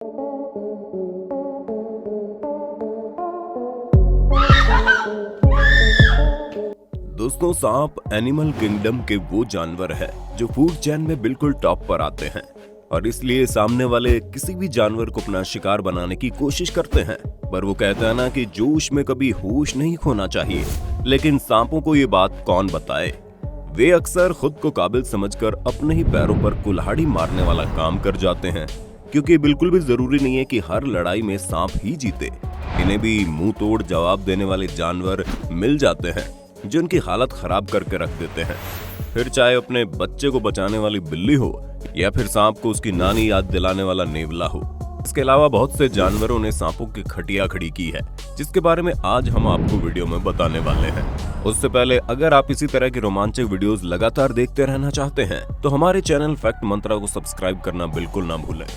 दोस्तों, सांप animal kingdom के वो जानवर है जो फूड चेन में बिल्कुल टॉप पर आते हैं और इसलिए सामने वाले किसी भी जानवर को अपना शिकार बनाने की कोशिश करते हैं। पर वो कहता है ना कि जोश में कभी होश नहीं खोना चाहिए। लेकिन सांपों को ये बात कौन बताए। वे अक्सर खुद को काबिल समझकर अपने ही पैरों पर कुल्हाड़ी मारने वाला काम कर जाते हैं, क्योंकि बिल्कुल भी जरूरी नहीं है कि हर लड़ाई में सांप ही जीते। इन्हें भी मुंह तोड़ जवाब देने वाले जानवर मिल जाते हैं जो उनकी हालत खराब करके रख देते हैं। फिर चाहे अपने बच्चे को बचाने वाली बिल्ली हो या फिर सांप को उसकी नानी याद दिलाने वाला नेवला हो। इसके अलावा बहुत से जानवरों ने सांपों की खटिया खड़ी की है, जिसके बारे में आज हम आपको वीडियो में बताने वाले हैं। उससे पहले अगर आप इसी तरह के रोमांचक वीडियोस लगातार देखते रहना चाहते हैं तो हमारे चैनल फैक्ट मंत्रा को सब्सक्राइब करना बिल्कुल ना भूलें।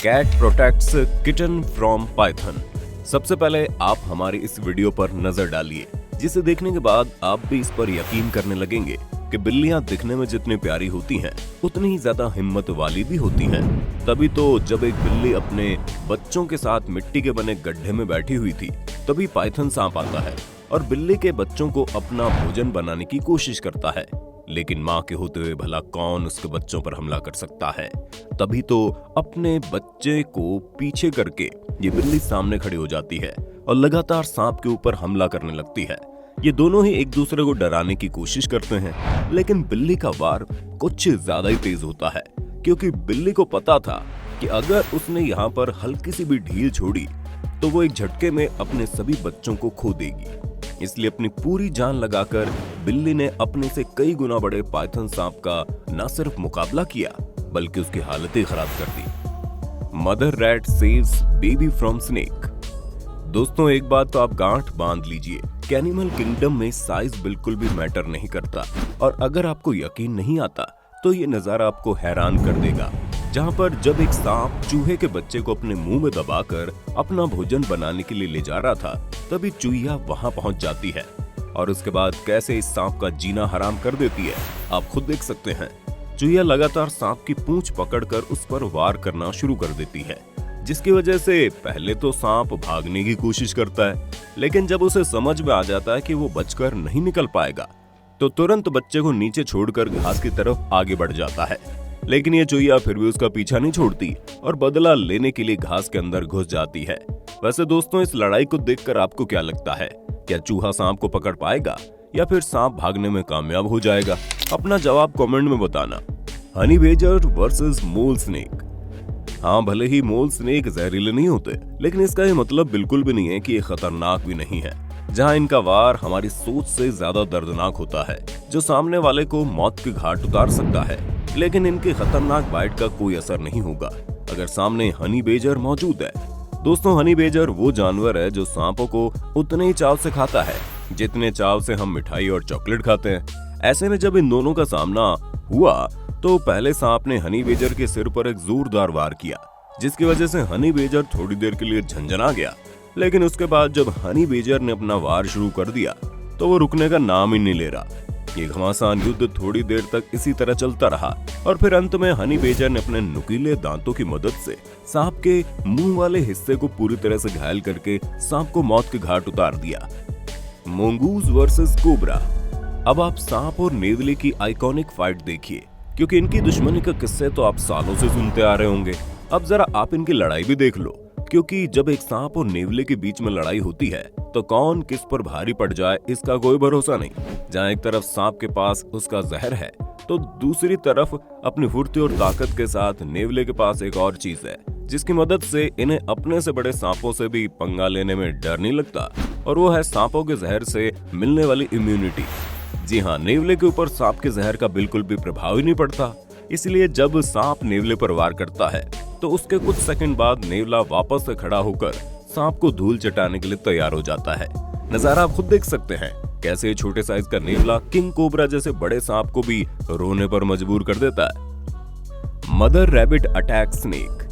Cat protects kitten from python. सबसे पहले आप हमारी इस वीडियो पर नजर डालिए, जिसे देखने के बाद आप भी इस पर यकीन करने लगेंगे कि बिल्लियां दिखने में जितनी प्यारी होती हैं उतनी ही ज्यादा हिम्मत वाली भी होती हैं। तभी तो जब एक बिल्ली अपने बच्चों के साथ मिट्टी के बने गड्ढे में बैठी हुई थी, तभी पाइथन सांप आता है और बिल्ली के बच्चों को अपना भोजन बनाने की कोशिश करता है। लेकिन माँ के होते हुए भला कौन उसके बच्चों पर हमला कर सकता है। तभी तो अपने बच्चे को पीछे करके ये बिल्ली सामने खड़ी हो जाती है और लगातार सांप के ऊपर हमला करने लगती है। ये दोनों ही एक दूसरे को डराने की कोशिश करते हैं, लेकिन बिल्ली का वार कुछ ज्यादा ही तेज होता है, क्योंकि बिल्ली को पता था कि अगर उसने यहाँ पर हल्की सी भी ढील छोड़ी तो वो एक झटके में अपने सभी बच्चों को खो देगी। इसलिए अपनी पूरी जान लगाकर बिल्ली ने अपने से कई गुना बड़े पाइथन सांप का न सिर्फ मुकाबला किया बल्कि उसकी हालत ही खराब कर दी। Mother rat saves baby from snake. दोस्तों, एक बात तो आप गांठ बांध लीजिए कि एनिमल किंगडम में साइज बिल्कुल भी मैटर नहीं करता। और अगर आपको यकीन नहीं आता तो ये नजारा आपको हैरान कर देगा, जहां पर जब एक सांप चूहे के बच्चे को अपने मुंह में दबाकर अपना भोजन बनाने के लिए ले जा रहा था, तभी चूहिया वहां पहुंच जाती है और उसके बाद कैसे इस सांप का जीना हराम कर देती है आप खुद देख सकते हैं। चूहिया लगातार सांप की पूंछ पकड़कर उस पर वार करना शुरू कर देती है, जिसकी वजह से पहले तो सांप भागने की कोशिश करता है, लेकिन जब उसे समझ में आ जाता है कि वो बचकर नहीं निकल पाएगा तो तुरंत बच्चे को नीचे छोड़कर घास की तरफ आगे बढ़ जाता है। लेकिन ये चूहिया फिर भी उसका पीछा नहीं छोड़ती और बदला लेने के लिए घास के अंदर घुस जाती है। वैसे दोस्तों, इस लड़ाई को देखकर आपको क्या लगता है? क्या चूहा सांप को पकड़ पाएगा या फिर सांप भागने में कामयाब हो जाएगा? अपना जवाब कमेंट में बताना। हनी बेजर वर्सेस मोल स्नेक। हाँ, भले ही मोल स्नेक जहरीले नहीं होते, लेकिन इसका ये मतलब बिल्कुल भी नहीं है कि ये खतरनाक भी नहीं है। जहाँ इनका वार हमारी सोच से ज्यादा दर्दनाक होता है, जो सामने वाले को मौत के घाट उतार सकता है, लेकिन इनके खतरनाक बाइट का कोई असर नहीं होगा अगर सामने हनी बेजर मौजूद है। दोस्तों, हनी बेजर वो जानवर है जो सांपों को उतने ही चाव से खाता है जितने चाव से हम मिठाई और चॉकलेट खाते हैं। ऐसे में जब इन दोनों का सामना हुआ तो पहले सांप ने हनी बेजर के सिर पर एक जोरदार वार किया, जिसकी वजह से हनी बेजर थोड़ी देर के लिए झंझना गया। लेकिन उसके बाद जब हनी बेजर ने अपना वार शुरू कर दिया तो वो रुकने का नाम ही नहीं ले रहा। ये घमासान युद्ध थोड़ी देर तक इसी तरह चलता रहा और फिर अंत में हनी बेजर ने अपने नुकीले दांतों की मदद से सांप के मुंह वाले हिस्से को पूरी तरह से घायल करके सांप को मौत के घाट उतार दिया। Mongoose versus cobra. अब आप सांप और नेवले की आइकॉनिक फाइट देखिए, क्योंकि इनकी दुश्मनी का किस्से तो आप सालों से सुनते आ रहे होंगे। अब जरा आप इनकी लड़ाई भी देख लो, क्योंकि जब एक सांप और नेवले के बीच में लड़ाई होती है तो कौन किस पर भारी पड़ जाए इसका कोई भरोसा नहीं। जहाँ एक तरफ सांप के पास उसका जहर है तो दूसरी तरफ अपनी फुर्ती और ताकत के साथ नेवले के पास एक और चीज है, जिसकी मदद से इन्हें अपने से बड़े सांपों से भी पंगा लेने में डर नहीं लगता, और वो है सांपों के जहर से मिलने वाली इम्यूनिटी। जी हाँ, नेवले के ऊपर सांप के जहर का बिल्कुल भी प्रभाव ही नहीं पड़ता। इसलिए जब सांप नेवले पर वार करता है तो उसके कुछ सेकंड बाद नेवला वापस से खड़ा होकर सांप को धूल चटाने के लिए तैयार हो जाता है। नजारा आप खुद देख सकते हैं, कैसे छोटे साइज का नेवला किंग कोबरा जैसे बड़े सांप को भी रोने पर मजबूर कर देता है। Mother rabbit attack snake.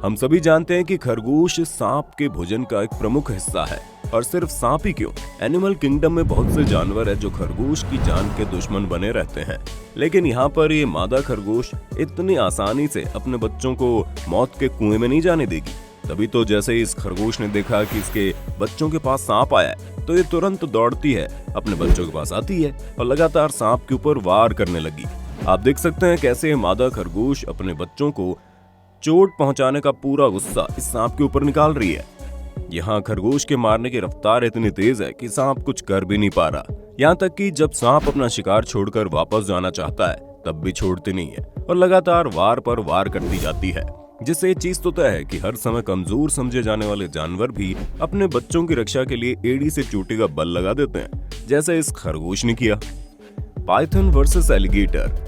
हम सभी जानते हैं कि खरगोश सांप के भोजन का एक प्रमुख हिस्सा है, और सिर्फ सांप ही क्यों, एनिमल किंगडम में बहुत से जानवर है जो खरगोश की जान के दुश्मन बने रहते हैं, लेकिन यहाँ पर ये मादा खरगोश इतनी आसानी से अपने बच्चों को मौत के कुएं में नहीं जाने देगी। तभी तो जैसे ही इस खरगोश ने देखा कि इसके बच्चों के पास सांप आया है, तो ये तुरंत दौड़ती है, अपने बच्चों के पास आती है और लगातार सांप के ऊपर वार करने लगी। आप देख सकते हैं कैसे मादा खरगोश अपने बच्चों को चोट पहुंचाने का पूरा गुस्सा इस सांप के ऊपर निकाल रही है। यहाँ खरगोश के मारने की रफ्तार इतनी तेज है कि सांप कुछ कर भी नहीं पा रहा। यहाँ तक कि जब सांप अपना शिकार छोड़कर वापस जाना चाहता है तब भी छोड़ती नहीं है और लगातार वार पर वार करती जाती है, जिससे ये चीज तो तय है कि हर समय कमजोर समझे जाने वाले जानवर भी अपने बच्चों की रक्षा के लिए एड़ी से चोटी का बल लगा देते हैं, जैसे इस खरगोश ने किया। Python versus alligator.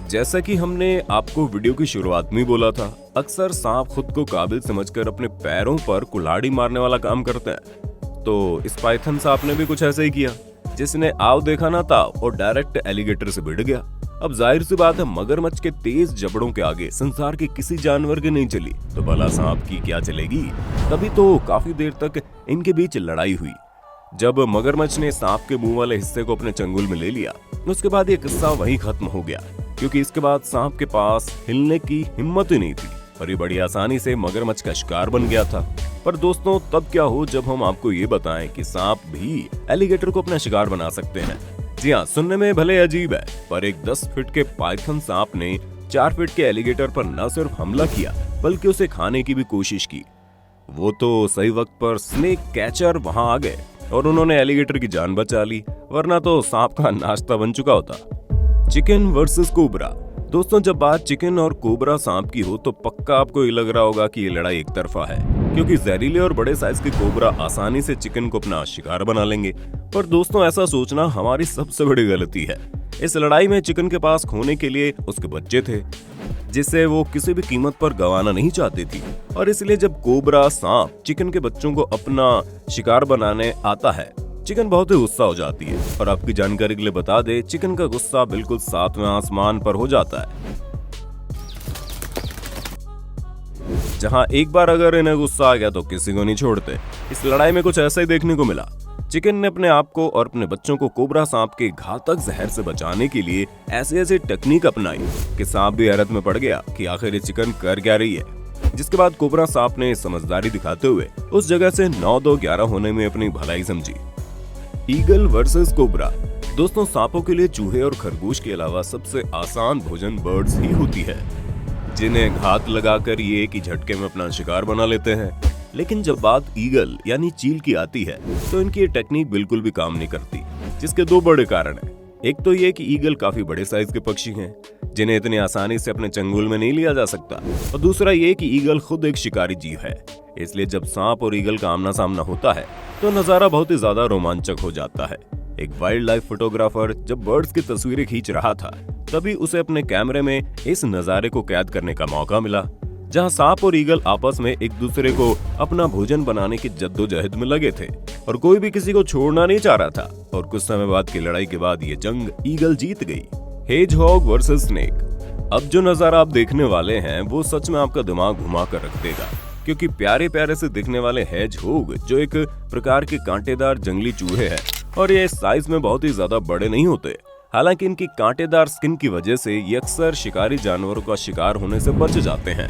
जैसा कि हमने आपको वीडियो की शुरुआत में बोला था, अक्सर सांप खुद को काबिल समझकर अपने पैरों पर कुल्हाड़ी मारने वाला काम करते हैं। तो इस पाइथन सांप ने भी कुछ ऐसा ही किया, जिसने आव देखा ना था और डायरेक्ट एलिगेटर से भिड़ गया। अब जाहिर सी बात है, मगरमच्छ के तेज जबड़ों के आगे संसार के किसी जानवर की नहीं चली, तो भला सांप की क्या चलेगी। तभी तो काफी देर तक इनके बीच लड़ाई हुई। जब मगरमच्छ ने सांप के मुंह वाले हिस्से को अपने चंगुल में ले लिया, उसके बाद ये किस्सा वहीं खत्म हो गया, क्योंकि इसके बाद सांप के पास हिलने की हिम्मत ही नहीं थी और ये बड़ी आसानी से मगरमच्छ का शिकार बन गया था। पर दोस्तों, तब क्या हो जब हम आपको ये बताएं कि सांप भी एलिगेटर को अपना शिकार बना सकते हैं। जी हाँ, सुनने में भले अजीब है, पर एक 10 फीट के पाइथन सांप ने 4 फीट के एलिगेटर पर न सिर्फ हमला किया बल्कि उसे खाने की भी कोशिश की। वो तो सही वक्त पर स्नेक कैचर वहां आ गए और उन्होंने एलिगेटर की जान बचा ली, वरना तो सांप का नाश्ता बन चुका होता। Chicken versus cobra. दोस्तों, जब बात चिकन और कोबरा सांप की हो तो पक्का आपको ये लग रहा होगा कि ये लड़ाई एक तरफा है, क्योंकि जहरीले और बड़े साइज के कोबरा आसानी से चिकन को अपना शिकार बना लेंगे। पर दोस्तों, ऐसा सोचना हमारी सबसे बड़ी गलती है। इस लड़ाई में चिकन के पास खोने के लिए उसके बच्चे थे, जिसे वो किसी भी कीमत पर गंवाना नहीं चाहती थी। और इसलिए जब कोबरा सांप चिकन के बच्चों को अपना शिकार बनाने आता है, चिकन बहुत ही गुस्सा हो जाती है। और आपकी जानकारी के लिए बता दे, चिकन का गुस्सा बिल्कुल 7वें आसमान पर हो जाता है। जहां एक बार अगर इन्हें गुस्सा आ गया तो किसी को नहीं छोड़ते। इस लड़ाई में कुछ ऐसा ही देखने को मिला। चिकन ने अपने आप को और अपने बच्चों को कोबरा सांप के घातक जहर से बचाने के लिए ऐसी टेक्निक अपनाई कि सांप भी हैरत में पड़ गया कि आखिर ये चिकन कर क्या रही है। जिसके बाद कोबरा सांप ने समझदारी दिखाते हुए उस जगह से 9-2-11 होने में अपनी भलाई समझी। Eagle versus cobra. दोस्तों, सांपों के लिए चूहे और खरगोश के अलावा सबसे आसान भोजन बर्ड्स ही होती है, जिन्हें घात लगाकर ये एक ही झटके में अपना शिकार बना लेते हैं। लेकिन जब बात ईगल यानी चील की आती है तो इनकी ये टेक्निक बिल्कुल भी काम नहीं करती, जिसके 2 बड़े कारण हैं। एक तो ये कि ईगल काफी बड़े साइज के पक्षी हैं, जिन्हें इतनी आसानी से अपने चंगुल में नहीं लिया जा सकता, और दूसरा ये कि ईगल खुद एक शिकारी जीव है। इसलिए जब सांप और ईगल का आमना सामना होता है तो नजारा बहुत ही ज्यादा रोमांचक हो जाता है। एक वाइल्ड लाइफ फोटोग्राफर जब बर्ड्स की तस्वीरें खींच रहा था, तभी उसे अपने कैमरे में इस नजारे को कैद करने का मौका मिला, जहां सांप और ईगल आपस में एक दूसरे को अपना भोजन बनाने की जद्दोजहद में लगे थे और कोई भी किसी को छोड़ना नहीं चाह रहा था। और कुछ समय बाद की लड़ाई के बाद ये जंग ईगल जीत गई। Hedgehog versus snake. अब जो नजारा आप देखने वाले हैं वो सच में आपका दिमाग घुमा कर रख देगा, क्योंकि प्यारे प्यारे से दिखने वाले हेजहॉग जो एक प्रकार के कांटेदार जंगली चूहे हैं, और ये साइज में बहुत ही ज्यादा बड़े नहीं होते। हालांकि इनकी कांटेदार स्किन की वजह से ये अक्सर शिकारी जानवरों का शिकार होने से बच जाते हैं।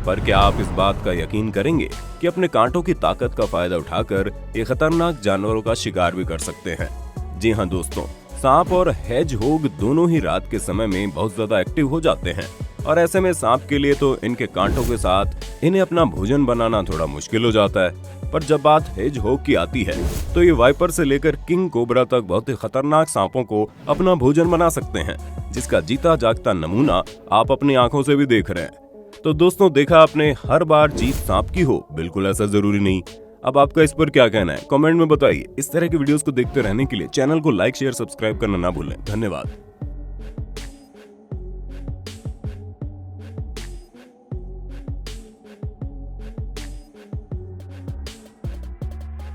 पर क्या आप इस बात का यकीन करेंगे कि अपने कांटों की ताकत का फायदा उठाकर ये खतरनाक जानवरों का शिकार भी कर सकते हैं? जी हाँ दोस्तों, सांप और हेजहॉग दोनों ही रात के समय में बहुत ज्यादा एक्टिव हो जाते हैं, और ऐसे में सांप के लिए तो इनके कांटों के साथ इन्हें अपना भोजन बनाना थोड़ा मुश्किल हो जाता है। पर जब बात हेजहॉग की आती है तो ये वाइपर से लेकर किंग कोबरा तक बहुत ही खतरनाक सांपों को अपना भोजन बना सकते हैं, जिसका जीता जागता नमूना आप अपनी आंखों से भी देख रहे हैं। तो दोस्तों, देखा आपने, हर बार जीत सांप की हो बिल्कुल ऐसा जरूरी नहीं। अब आपका इस पर क्या कहना है, कमेंट में बताइए। इस तरह की वीडियोस को देखते रहने के लिए चैनल को लाइक, शेयर, सब्सक्राइब करना ना भूलें। धन्यवाद।